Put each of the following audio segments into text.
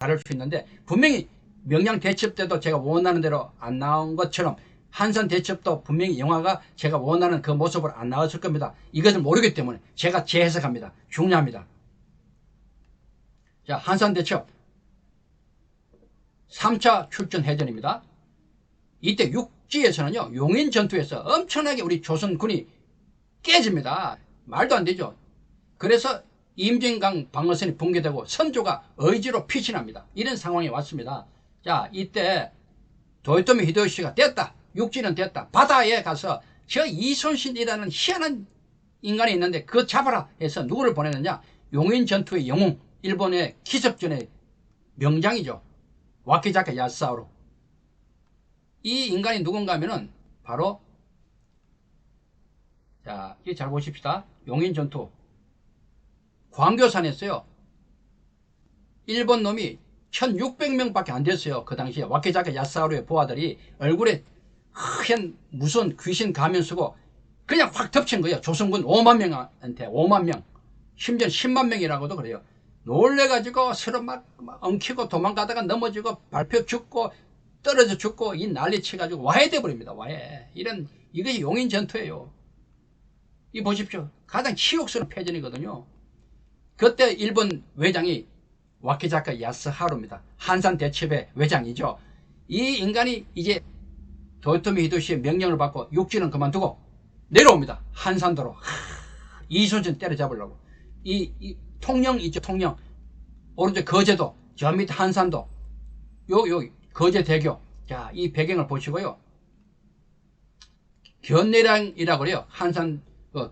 다를 수 있는데 분명히 명량 대첩 때도 제가 원하는 대로 안 나온 것처럼 한산 대첩도 분명히 영화가 제가 원하는 그 모습으로 안 나왔을 겁니다. 이것을 모르기 때문에 제가 재해석합니다. 중요합니다. 자, 한산 대첩 3차 출전 해전입니다. 이때 육지에서는요, 용인 전투에서 엄청나게 우리 조선군이 깨집니다. 말도 안 되죠. 그래서 임진강 방어선이 붕괴되고 선조가 의지로 피신합니다. 이런 상황이 왔습니다. 자, 이때 도요토미 히데요시가 됐다. 육지는 됐다. 바다에 가서 저 이순신이라는 희한한 인간이 있는데 그거 잡아라 해서 누구를 보내느냐? 용인 전투의 영웅, 일본의 기습전의 명장이죠. 와키자키 야스하루. 이 인간이 누군가 하면은 바로, 자, 이거 잘 보십시다. 용인 전투 광교산에서요, 일본 놈이 1600명밖에 안 됐어요. 그 당시에 와키자키 야스하루의 부하들이 얼굴에 하얀 무슨 귀신 가면 쓰고 그냥 확 덮친 거예요. 조선군 5만 명한테 5만 명, 심지어 10만 명이라고도 그래요. 놀래가지고 서로 막 엉키고 도망가다가 넘어지고 밟혀 죽고 떨어져 죽고 이 난리 쳐가지고 와해돼 버립니다. 와해. 이것이 용인 전투예요. 이 보십시오. 가장 치욕스러운 패전이거든요. 그때 일본 외장이 와키자키 야스하루입니다. 한산 대첩의 외장이죠. 이 인간이 이제 도요토미 히데요시의 명령을 받고 육지는 그만두고 내려옵니다. 한산도로. 이순신 때려잡으려고. 이 통영 있죠, 통영. 오른쪽 거제도, 저 밑 한산도, 요 거제대교. 자, 이 배경을 보시고요. 견내량이라고 그래요. 한산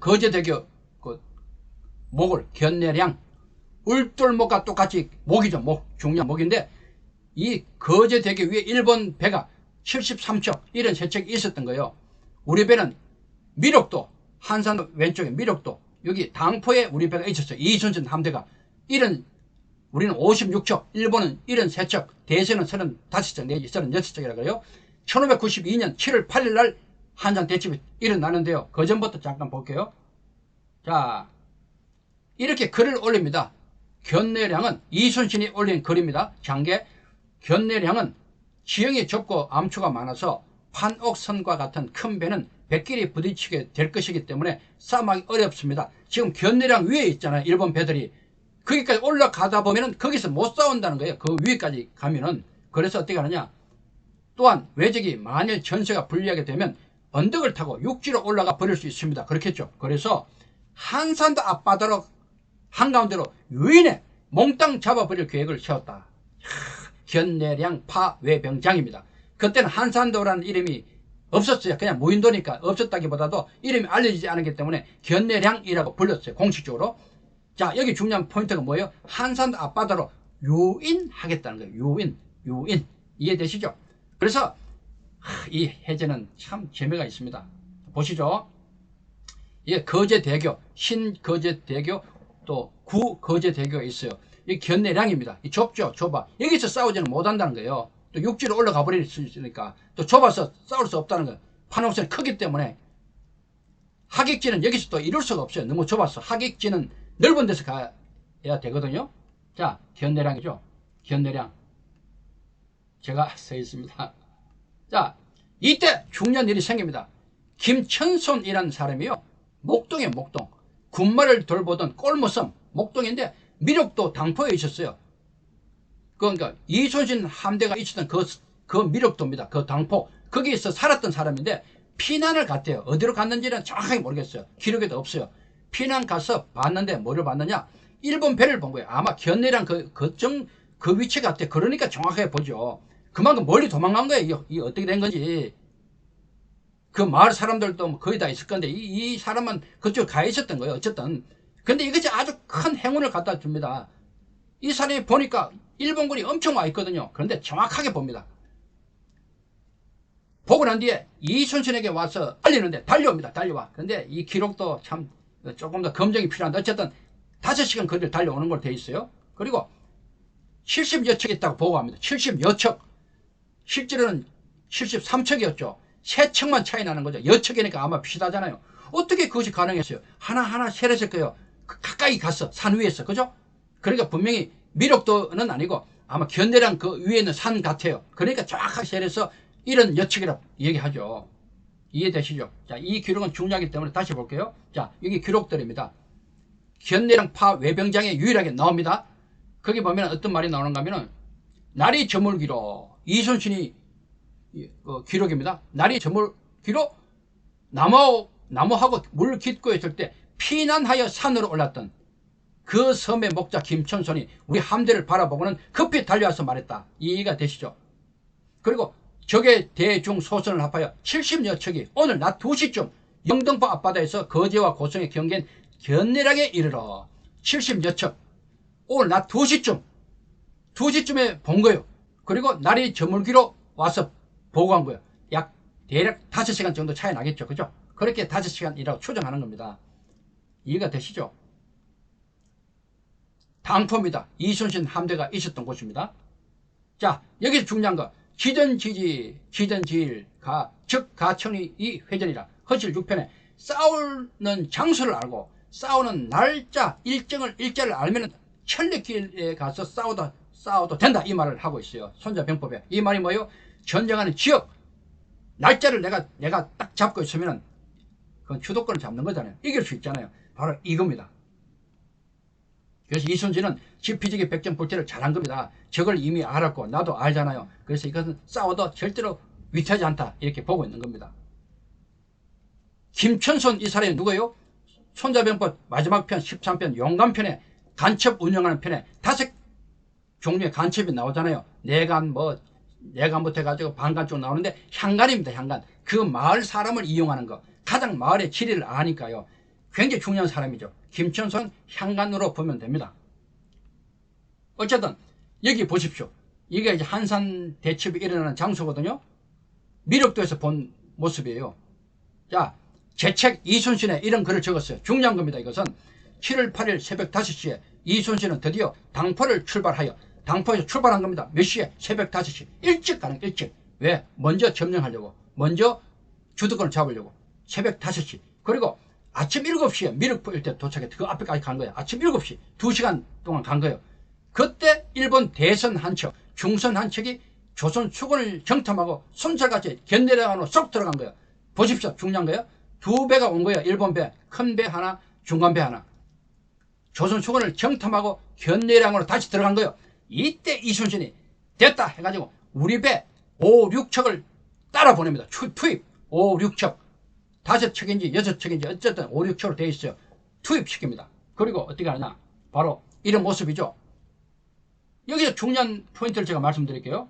거제대교 그 목을 견내량. 울돌목과 똑같이 목이죠. 목, 중량 목인데 이 거제대교 위에 일본 배가 73척 이런 세척이 있었던 거예요. 우리 배는 미륵도, 한산 왼쪽에 미륵도, 여기 당포에 우리 배가 있었어요. 이순신 함대가. 우리는 56척, 일본은 73척, 대세는 35척 내지 36척이라고 그래요. 1592년 7월 8일 날 한산 대첩이 일어나는데요. 그 전부터 잠깐 볼게요. 자, 이렇게 글을 올립니다. 견내량은 이순신이 올린 글입니다. 장계. 견내량은 지형이 좁고 암초가 많아서 판옥선과 같은 큰 배는 배끼리 부딪히게 될 것이기 때문에 싸움하기 어렵습니다. 지금 견내량 위에 있잖아요. 일본 배들이. 거기까지 올라가다 보면은 거기서 못 싸운다는 거예요. 그 위에까지 가면은. 그래서 어떻게 하느냐. 또한 외적이 만일 전세가 불리하게 되면 언덕을 타고 육지로 올라가 버릴 수 있습니다. 그렇겠죠. 그래서 한산도 앞바다로 한가운데로 유인해 몽땅 잡아버릴 계획을 세웠다. 견내량 파외병장입니다. 그때는 한산도라는 이름이 없었어요. 그냥 무인도니까. 없었다기보다도 이름이 알려지지 않았기 때문에 견내량이라고 불렀어요. 공식적으로. 자, 여기 중요한 포인트가 뭐예요? 한산도 앞바다로 유인하겠다는 거예요. 유인. 이해되시죠? 그래서 이 해제는 참 재미가 있습니다. 보시죠. 예, 거제대교, 신거제대교, 또 구거제대교가 있어요. 이 견내량입니다. 이 좁죠, 좁아. 여기서 싸우지는 못한다는 거예요. 또 육지로 올라가 버릴 수 있으니까. 또 좁아서 싸울 수 없다는 거예요. 판옥선이 크기 때문에. 하객지는 여기서 또 이룰 수가 없어요. 너무 좁아서. 하객지는 넓은 데서 가야 되거든요. 자, 견내량이죠. 견내량. 제가 써 있습니다. 자, 이때 중요한 일이 생깁니다. 김천손이라는 사람이요. 목동에 목동. 군마를 돌보던 꼴모섬 목동인데 미륵도 당포에 있었어요. 그러니까 이순신 함대가 있었던 그 미륵도입니다. 그 당포. 거기에서 살았던 사람인데 피난을 갔대요. 어디로 갔는지는 정확하게 모르겠어요. 기록에도 없어요. 피난 가서 봤는데 뭐를 봤느냐? 일본 배를 본 거예요. 아마 견내량 그 위치 같아. 그러니까 정확하게 보죠. 그만큼 멀리 도망간 거예요. 이게 어떻게 된 건지. 그 마을 사람들도 거의 다 있을 건데 이 사람은 그쪽 가 있었던 거예요. 어쨌든. 근데 이것이 아주 큰 행운을 갖다 줍니다. 이 사람이 보니까 일본군이 엄청 와 있거든요. 그런데 정확하게 봅니다. 보고 난 뒤에 이순신에게 와서 알리는데 달려옵니다. 달려와. 그런데 이 기록도 참 조금 더 검증이 필요한데 어쨌든 5시간 거리를 달려오는 걸로 돼 있어요. 그리고 70여 척 있다고 보고합니다. 70여 척. 실제로는 73척이었죠. 3척만 차이 나는 거죠. 여척이니까 아마 비슷하잖아요. 어떻게 그것이 가능했어요? 하나하나 세렸을 거예요. 가까이 갔어. 산 위에서. 그죠? 그러니까 분명히 미륵도는 아니고 아마 견내량 그 위에 있는 산 같아요. 그러니까 정확하게 세려서 이런 여측이라고 얘기하죠. 이해되시죠? 자, 이 기록은 중요하기 때문에 다시 볼게요. 자, 여기 기록들입니다. 견내량 파 외병장에 유일하게 나옵니다. 거기 보면 어떤 말이 나오는가 하면은, 날이 저물기로, 이순신이 기록입니다. 날이 저물기로 나무하고 물 깃고 있을 때 피난하여 산으로 올랐던 그 섬의 목자 김천손이 우리 함대를 바라보고는 급히 달려와서 말했다. 이해가 되시죠? 그리고 적의 대중 소선을 합하여 70여 척이 오늘 낮 2시쯤 영등포 앞바다에서 거제와 고성의 경계인 견내량에 이르러 70여 척 오늘 낮 2시쯤에 본 거예요. 그리고 날이 저물기로 와서 보고한 거예요. 약 대략 5시간 정도 차이 나겠죠. 그죠? 그렇게 5시간이라고 추정하는 겁니다. 이해가 되시죠? 당포입니다. 이순신 함대가 있었던 곳입니다. 자, 여기서 중요한 거, 기전지일 즉 가천이 이 회전이라. 허실 6편에 싸우는 장소를 알고 싸우는 일자를 알면 천리길에 가서 싸워도 된다, 이 말을 하고 있어요. 손자병법에. 이 말이 뭐예요? 전쟁하는 지역 날짜를 내가 딱 잡고 있으면 그건 주도권을 잡는 거잖아요. 이길 수 있잖아요. 바로 이겁니다. 그래서 이순신은 지피지기 백전불태를 잘한 겁니다. 적을 이미 알았고 나도 알잖아요. 그래서 이것은 싸워도 절대로 위태하지 않다, 이렇게 보고 있는 겁니다. 김천손, 이 사람이 누구예요? 손자병법 마지막 편 13편 용감편에 간첩 운영하는 편에 5 종류의 간첩이 나오잖아요. 내간부터 해가지고 반간 쪽 나오는데 향간입니다. 향간. 그 마을 사람을 이용하는 거. 가장 마을의 지리를 아니까요. 굉장히 중요한 사람이죠. 김천손 향간으로 보면 됩니다. 어쨌든 여기 보십시오. 이게 이제 한산 대첩이 일어나는 장소거든요. 미륵도에서 본 모습이에요. 자, 제 책 이순신에 이런 글을 적었어요. 중요한 겁니다. 이것은 7월 8일 새벽 5시에 이순신은 드디어 당포를 출발하여 당포에서 출발한 겁니다. 몇 시에? 새벽 5시. 일찍 가는, 일찍. 왜? 먼저 점령하려고. 먼저 주도권을 잡으려고. 새벽 5시. 그리고 아침 7시에 미륵포 일대 도착해. 그 앞에까지 간 거예요. 아침 7시. 2시간 동안 간 거예요. 그때 일본 대선 한 척, 중선 한 척이 조선 수군을 정탐하고 솜살같이 견내량으로 쏙 들어간 거예요. 보십시오. 중요한 거예요. 2배가 온 거예요. 일본 배. 큰 배 하나, 중간 배 하나. 조선 수군을 정탐하고 견내량으로 다시 들어간 거예요. 이때 이순신이 됐다 해가지고 우리 배 5, 6척을 따라 보냅니다. 투입 5, 6척 5척인지 6척인지 어쨌든 5, 6척으로 되어 있어요. 투입시킵니다. 그리고 어떻게 하느냐, 바로 이런 모습이죠. 여기서 중요한 포인트를 제가 말씀드릴게요.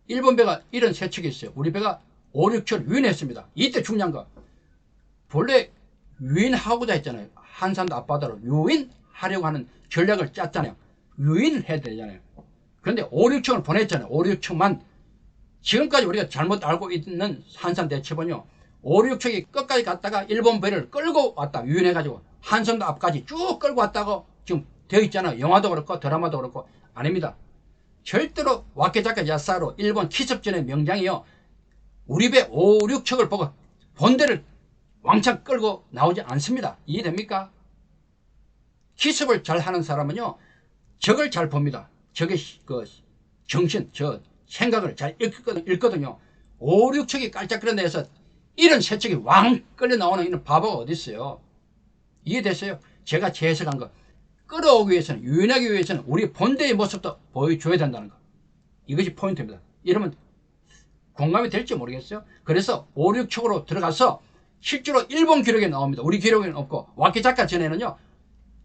일본 배가 73척이 있어요. 우리 배가 5, 6척을 유인했습니다. 이때 중요한 거, 본래 유인하고자 했잖아요. 한산도 앞바다로 유인하려고 하는 전략을 짰잖아요. 유인을 해야 되잖아요. 그런데 5, 6척을 보냈잖아요. 5, 6척만. 지금까지 우리가 잘못 알고 있는 한산 대첩은요, 5, 6척이 끝까지 갔다가 일본 배를 끌고 왔다, 유인해가지고 한산도 앞까지 쭉 끌고 왔다고 지금 되어 있잖아요. 영화도 그렇고 드라마도 그렇고. 아닙니다. 절대로 와케자카 야사로 일본 키섭전의 명장이요, 우리 배 5, 6척을 보고 본대를 왕창 끌고 나오지 않습니다. 이해됩니까? 키섭을 잘 하는 사람은요, 적을 잘 봅니다. 적의 그 정신, 생각을 잘 읽거든요. 5, 6척이 깔짝 끌어내서 이런 세 척이 왕 끌려 나오는 이런 바보가 어디 있어요? 이해됐어요? 제가 재해석한 거. 끌어오기 위해서는, 유인하기 위해서는 우리 본대의 모습도 보여줘야 된다는 거. 이것이 포인트입니다. 이러면 공감이 될지 모르겠어요. 그래서 5, 6척으로 들어가서 실제로 일본 기록에 나옵니다. 우리 기록에는 없고, 와키자카 전에는요,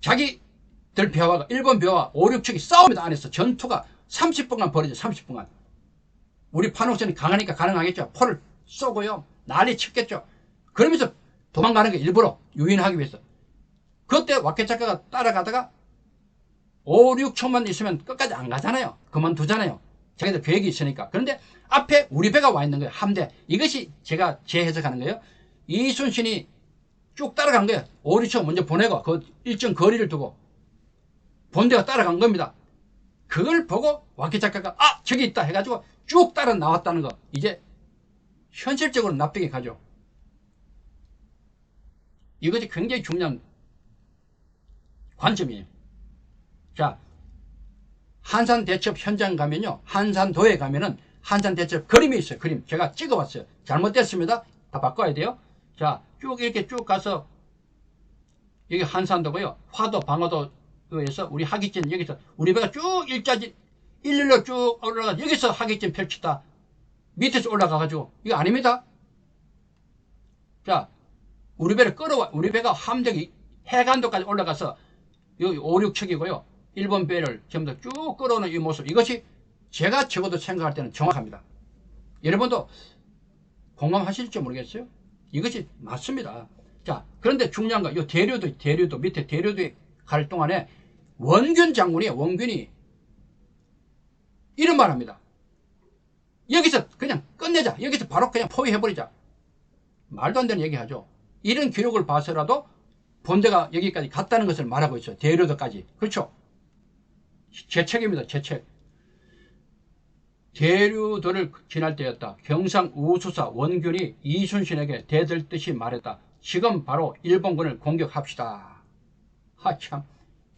자기들 배와 일본 배와 5, 6척이 싸웁니다. 안에서 전투가 30분간 벌어져. 30분간. 우리 판옥선이 강하니까 가능하겠죠. 포를 쏘고요, 난리 쳤겠죠. 그러면서 도망가는 게 일부러 유인하기 위해서. 그때 와케자카가 따라가다가 5, 6척만 있으면 끝까지 안 가잖아요. 그만두잖아요. 자기들 계획이 있으니까. 그런데 앞에 우리 배가 와 있는 거예요. 함대. 이것이 제가 재해석하는 거예요. 이순신이 쭉 따라간 거예요. 5, 6척 먼저 보내고 그 일정 거리를 두고 본대가 따라간 겁니다. 그걸 보고 와케자카가 저기 있다 해가지고 쭉 따라 나왔다는 거. 이제 현실적으로 납득이 가죠. 이것이 굉장히 중요한 관점이에요. 자, 한산대첩 현장 가면요, 한산도에 가면은 한산대첩 그림이 있어요. 그림 제가 찍어봤어요. 잘못됐습니다. 다 바꿔야 돼요. 자, 쭉 이렇게 쭉 가서 여기 한산도고요, 화도 방어도에서 우리 하객진, 여기서 우리 배가 쭉 일렬로 쭉 올라가, 여기서 하객진 펼치다 밑에서 올라가가지고, 이거 아닙니다. 자, 우리 배를 끌어와, 우리 배가 함정이 해관도까지 올라가서 여기 5, 6척이고요 일본 배를 전부 다 쭉 끌어오는 이 모습, 이것이 제가 적어도 생각할 때는 정확합니다. 여러분도 공감하실지 모르겠어요. 이것이 맞습니다. 자, 그런데 중요한 거, 이 대류도 밑에 대류도에 갈 동안에 원균 장군이, 원균이 이런 말 합니다. 여기서 그냥 끝내자. 여기서 바로 그냥 포위해버리자. 말도 안 되는 얘기 하죠. 이런 기록을 봐서라도 본대가 여기까지 갔다는 것을 말하고 있어요. 대류도까지. 그렇죠? 제 책입니다. 제 책. 대류도를 지날 때였다. 경상 우수사 원균이 이순신에게 대들듯이 말했다. 지금 바로 일본군을 공격합시다. 하참,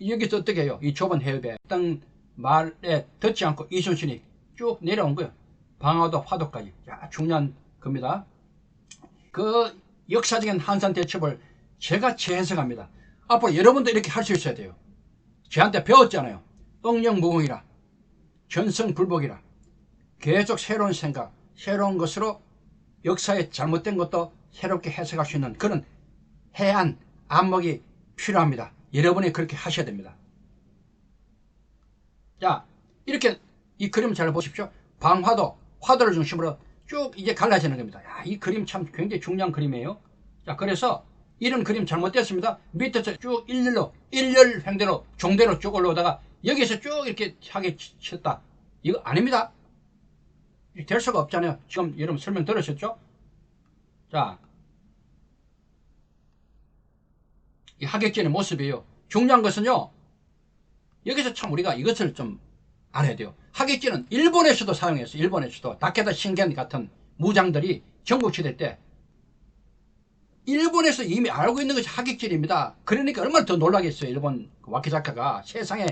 여기서 어떻게 해요? 이 좁은 해협에 땅 말에 듣지 않고 이순신이 쭉 내려온 거예요. 방화도 화도까지. 자, 중요한 겁니다. 그 역사적인 한산대첩을 제가 재해석합니다. 앞으로 여러분도 이렇게 할 수 있어야 돼요. 저한테 배웠잖아요. 응영무궁이라, 전승불복이라. 계속 새로운 생각, 새로운 것으로 역사에 잘못된 것도 새롭게 해석할 수 있는 그런 해안 안목이 필요합니다. 여러분이 그렇게 하셔야 됩니다. 자, 이렇게 이 그림 잘 보십시오. 방화도, 화도를 중심으로 쭉 이제 갈라지는 겁니다. 야, 이 그림 참 굉장히 중요한 그림이에요. 자, 그래서 이런 그림 잘못됐습니다. 밑에서 쭉 일렬 횡대로 종대로 쭉 올라오다가 여기서 쭉 이렇게 하게 쳤다. 이거 아닙니다. 될 수가 없잖아요. 지금 여러분 설명 들으셨죠? 자, 이 하객진의 모습이에요. 중요한 것은요, 여기서 참 우리가 이것을 좀 알아야 돼요. 하객진은 일본에서도 사용했어요. 일본에서도 다케다 신겐 같은 무장들이 전국시대 때 일본에서 이미 알고 있는 것이 하객진입니다. 그러니까 얼마나 더 놀라겠어요. 일본 와키자카가 세상에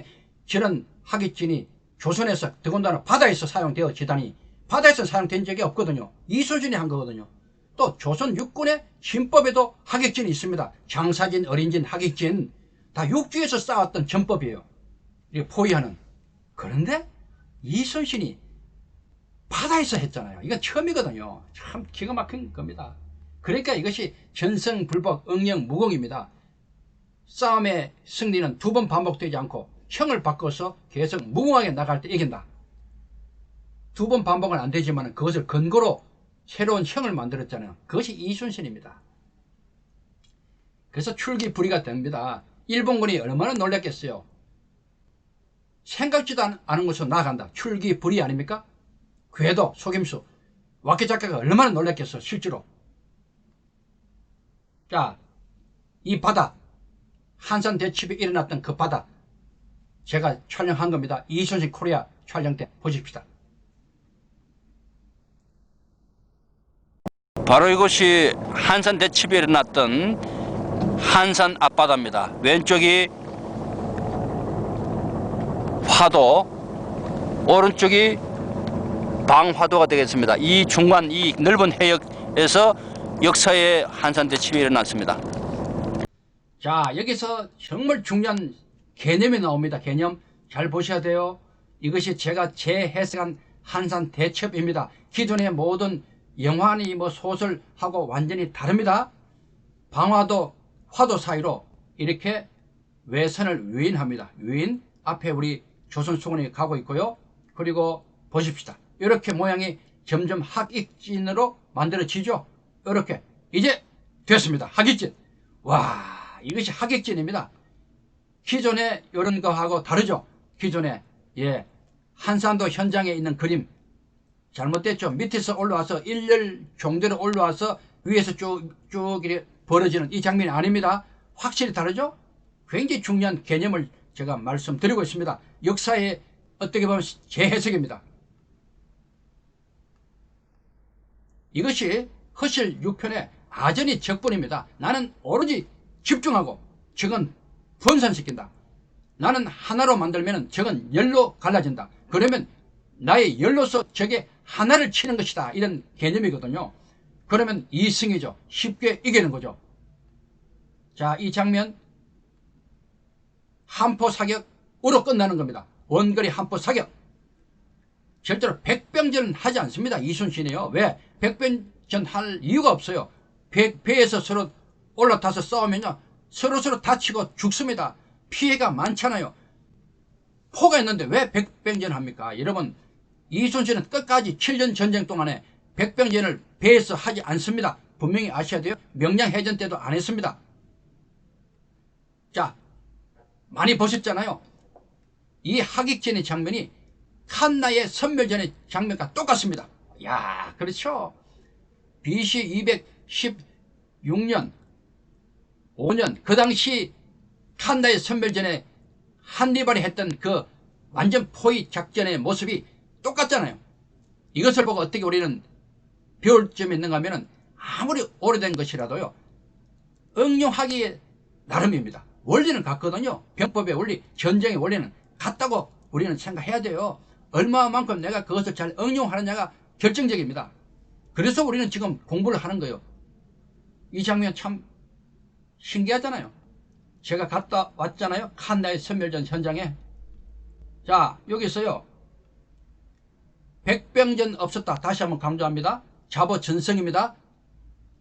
저런 하객진이 조선에서, 더군다나 바다에서 사용되어지다니. 바다에서 사용된 적이 없거든요. 이순신이 한 거거든요. 또 조선 육군의 신법에도 하객진이 있습니다. 장사진, 어린진, 하객진 다 육지에서 쌓았던 전법이에요. 이렇게 포위하는. 그런데 이순신이 바다에서 했잖아요. 이건 처음이거든요. 참 기가 막힌 겁니다. 그러니까 이것이 전승불복, 응영무궁입니다. 싸움의 승리는 두 번 반복되지 않고 형을 바꿔서 계속 무궁하게 나갈 때 이긴다. 두 번 반복은 안 되지만 그것을 근거로 새로운 형을 만들었잖아요. 그것이 이순신입니다. 그래서 출기불이가 됩니다. 일본군이 얼마나 놀랐겠어요. 생각지도 않은 곳으로 나간다. 출기불이 아닙니까? 궤도, 속임수. 와키자카가 얼마나 놀랐겠어, 실제로. 자, 이 바다, 한산대첩이 일어났던 그 바다, 제가 촬영한 겁니다. 이순신 코리아 촬영 때 보십시다. 바로 이곳이 한산대첩이 일어났던 한산 앞바다입니다. 왼쪽이 화도, 오른쪽이 방화도가 되겠습니다. 이 중간, 이 넓은 해역에서 역사의 한산대첩이 일어났습니다. 자, 여기서 정말 중요한 개념이 나옵니다. 개념 잘 보셔야 돼요. 이것이 제가 재해석한 한산대첩입니다. 기존의 모든 영화니 뭐 소설하고 완전히 다릅니다. 방화도, 화도 사이로 이렇게 외선을 유인합니다. 유인, 앞에 우리 조선수군이 가고 있고요. 그리고 보십시다. 이렇게 모양이 점점 하객진으로 만들어지죠. 이렇게 이제 됐습니다. 하객진. 와, 이것이 하객진입니다. 기존에 이런 거하고 다르죠. 기존에 한산도 현장에 있는 그림 잘못됐죠. 밑에서 올라와서 일렬 종대로 올라와서 위에서 쭉 이렇게 벌어지는 이 장면이 아닙니다. 확실히 다르죠. 굉장히 중요한 개념을 제가 말씀드리고 있습니다. 역사의 어떻게 보면 재해석입니다. 이것이 허실 6편의 아전이 적분입니다. 나는 오로지 집중하고 적은 분산시킨다. 나는 하나로 만들면 적은 열로 갈라진다. 그러면 나의 열로서 적의 하나를 치는 것이다. 이런 개념이거든요. 그러면 이승이죠. 쉽게 이기는 거죠. 자, 이 장면 한포 사격으로 끝나는 겁니다. 원거리 한포 사격. 절대로 백병전은 하지 않습니다. 이순신이요. 왜? 백병전 할 이유가 없어요. 배에서 서로 올라타서 싸우면요, 서로 다치고 죽습니다. 피해가 많잖아요. 포가 있는데 왜 백병전 합니까? 여러분, 이순신은 끝까지 7년 전쟁 동안에 백병전을 배에서 하지 않습니다. 분명히 아셔야 돼요. 명량해전 때도 안 했습니다. 자, 많이 보셨잖아요. 이 하객전의 장면이 칸나의 선멸전의 장면과 똑같습니다. 야, 그렇죠. BC 216년 5년 그 당시 칸나의 선멸전에 한니발이 했던 그 완전 포위 작전의 모습이 똑같잖아요. 이것을 보고 어떻게 우리는 배울 점이 있는가 하면 아무리 오래된 것이라도요, 응용하기에 나름입니다. 원리는 같거든요. 병법의 원리, 전쟁의 원리는 같다고 우리는 생각해야 돼요. 얼마만큼 내가 그것을 잘 응용하느냐가 결정적입니다. 그래서 우리는 지금 공부를 하는 거예요. 이 장면 참 신기하잖아요. 제가 갔다 왔잖아요. 칸나의 선멸전 현장에. 자, 여기서요, 백병전 없었다. 다시 한번 강조합니다. 자보전성입니다.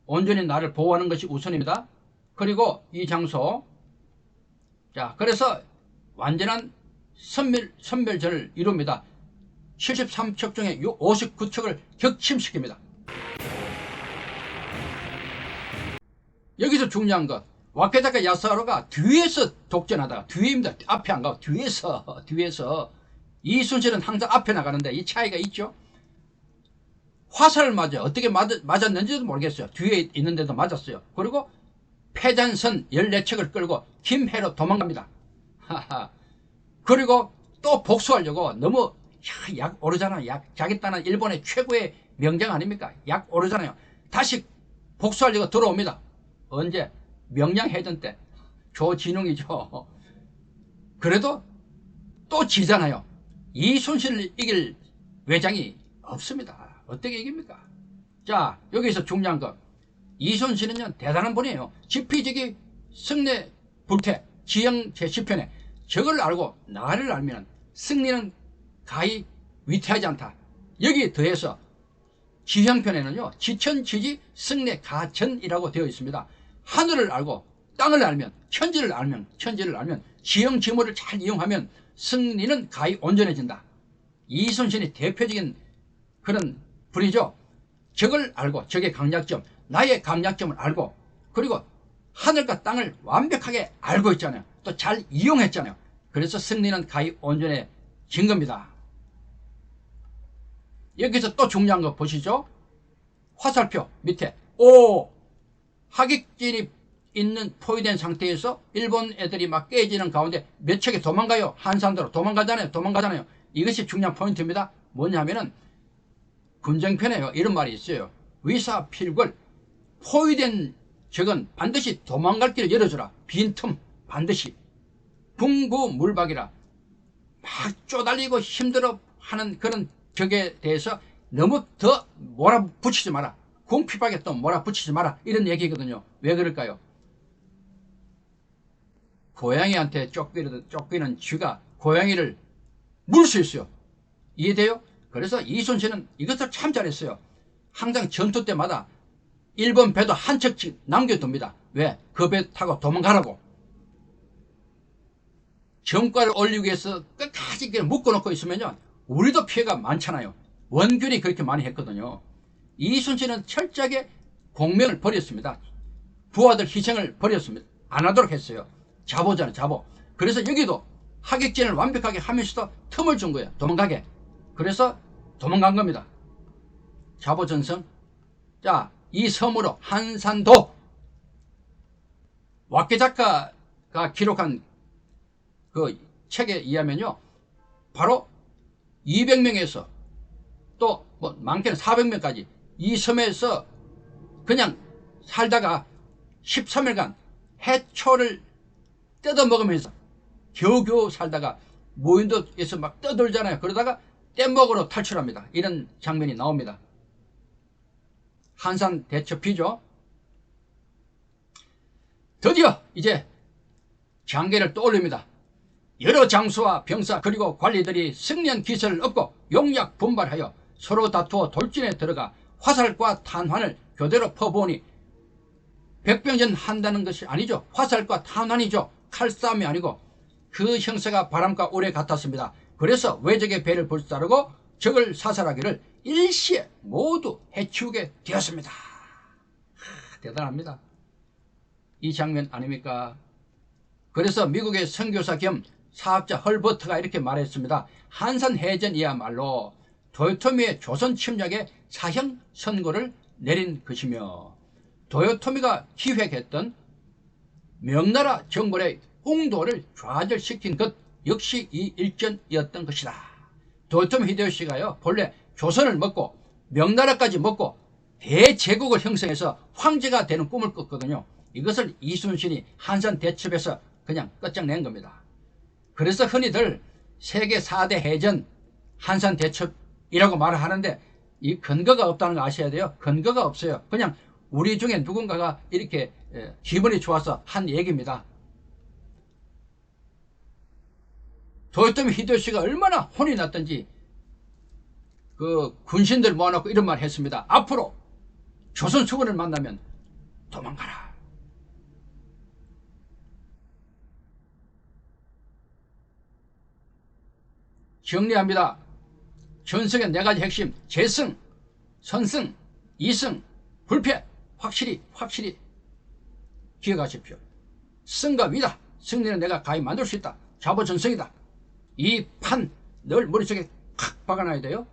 온전히 나를 보호하는 것이 우선입니다. 그리고 이 장소, 자, 그래서 완전한 선멸전을 이룹니다. 73척 중에 59척을 격침시킵니다. 여기서 중요한 것, 와케다카 야스하루가 뒤에서 독전하다가, 뒤입니다. 앞에 안 가고 뒤에서 이순신은 항상 앞에 나가는데 이 차이가 있죠. 화살을 맞아요. 어떻게 맞았는지도 모르겠어요. 뒤에 있는데도 맞았어요. 그리고 패잔선 14척을 끌고 김해로 도망갑니다. 그리고 또 복수하려고 너무 약 오르잖아요. 자기 딴은 일본의 최고의 명장 아닙니까? 약 오르잖아요. 다시 복수하려고 들어옵니다. 언제? 명량해전 때. 조진웅이죠. 그래도 또 지잖아요. 이순신을 이길 외장이 없습니다. 어떻게 이깁니까? 자, 여기서 중요한 것, 이순신은요 대단한 분이에요. 지피지기 승례 불태 지형 제10편에 적을 알고 나를 알면 승리는 가히 위태하지 않다. 여기에 더해서 지형편에는요 지천지지 승례 가천이라고 되어 있습니다. 하늘을 알고 땅을 알면, 천지를 알면 지형지물을 잘 이용하면 승리는 가히 온전해진다. 이순신이 대표적인 그런 분이죠. 적을 알고 적의 강약점, 나의 강약점을 알고, 그리고 하늘과 땅을 완벽하게 알고 있잖아요. 또 잘 이용했잖아요. 그래서 승리는 가히 온전해진 겁니다. 여기서 또 중요한 거 보시죠. 화살표 밑에 하객진이 있는 포위된 상태에서 일본 애들이 막 깨지는 가운데 몇 척이 도망가요. 한산도로 도망가잖아요. 이것이 중요한 포인트입니다. 뭐냐면은 군정편에요 이런 말이 있어요. 위사필궐, 포위된 적은 반드시 도망갈 길을 열어주라. 빈틈 반드시. 궁구물박이라, 막 쪼달리고 힘들어 하는 그런 적에 대해서 너무 더 몰아붙이지 마라. 궁핍하게 또 몰아붙이지 마라. 이런 얘기거든요. 왜 그럴까요? 고양이한테 쫓기는 쥐가 고양이를 물 수 있어요. 이해돼요? 그래서 이순신은 이것을 참 잘했어요. 항상 전투 때마다 일본 배도 한 척씩 남겨둡니다. 왜? 그 배 타고 도망가라고. 정과를 올리기 위해서 끝까지 묶어놓고 있으면요 우리도 피해가 많잖아요. 원균이 그렇게 많이 했거든요. 이순신은 철저하게 공명을 버렸습니다. 부하들 희생을 버렸습니다. 안 하도록 했어요. 자보잖아요, 자보. 그래서 여기도 하객진을 완벽하게 하면서도 틈을 준 거예요. 도망가게. 그래서 도망간 겁니다. 자보전성. 자, 이 섬으로 한산도. 와케자카가 기록한 그 책에 의하면요 바로 200명에서 또 뭐 많게는 400명까지 이 섬에서 그냥 살다가 13일간 해초를 뜯어먹으면서 겨우겨우 살다가 무인도에서 막 떠돌잖아요. 그러다가 뗏목으로 탈출합니다. 이런 장면이 나옵니다. 한산 대첩기죠. 드디어 이제 장계를 떠올립니다. 여러 장수와 병사 그리고 관리들이 승련 기세를 얻고 용약 분발하여 서로 다투어 돌진에 들어가 화살과 탄환을 교대로 퍼부으니 백병전 한다는 것이 아니죠. 화살과 탄환이죠. 칼싸움이 아니고 그 형세가 바람과 우레 같았습니다. 그래서 외적의 배를 불사르고 적을 사살하기를 일시에 모두 해치우게 되었습니다. 대단합니다. 이 장면 아닙니까? 그래서 미국의 선교사 겸 사학자 헐버트가 이렇게 말했습니다. 한산해전이야말로 도요토미의 조선 침략에 사형 선고를 내린 것이며 도요토미가 기획했던 명나라 정벌의 웅도를 좌절시킨 것 역시 이 일전이었던 것이다. 도요토미 히데요시가요 본래 조선을 먹고 명나라까지 먹고 대제국을 형성해서 황제가 되는 꿈을 꿨거든요. 이것을 이순신이 한산 대첩에서 그냥 끝장낸 겁니다. 그래서 흔히들 세계 4대 해전 한산 대첩이라고 말을 하는데 이 근거가 없다는 거 아셔야 돼요. 근거가 없어요. 그냥 우리 중에 누군가가 이렇게 기분이 좋아서 한 얘기입니다. 도요토미 히데요시가 얼마나 혼이 났던지 그 군신들 모아놓고 이런 말 했습니다. 앞으로 조선 수군을 만나면 도망가라. 정리합니다. 전승의 4가지 핵심: 재승, 선승, 이승, 불패. 확실히 기억하십시오. 승과 위다. 승리는 내가 가히 만들 수 있다. 자보전승이다. 이 판 늘 머릿속에 팍 박아놔야 돼요.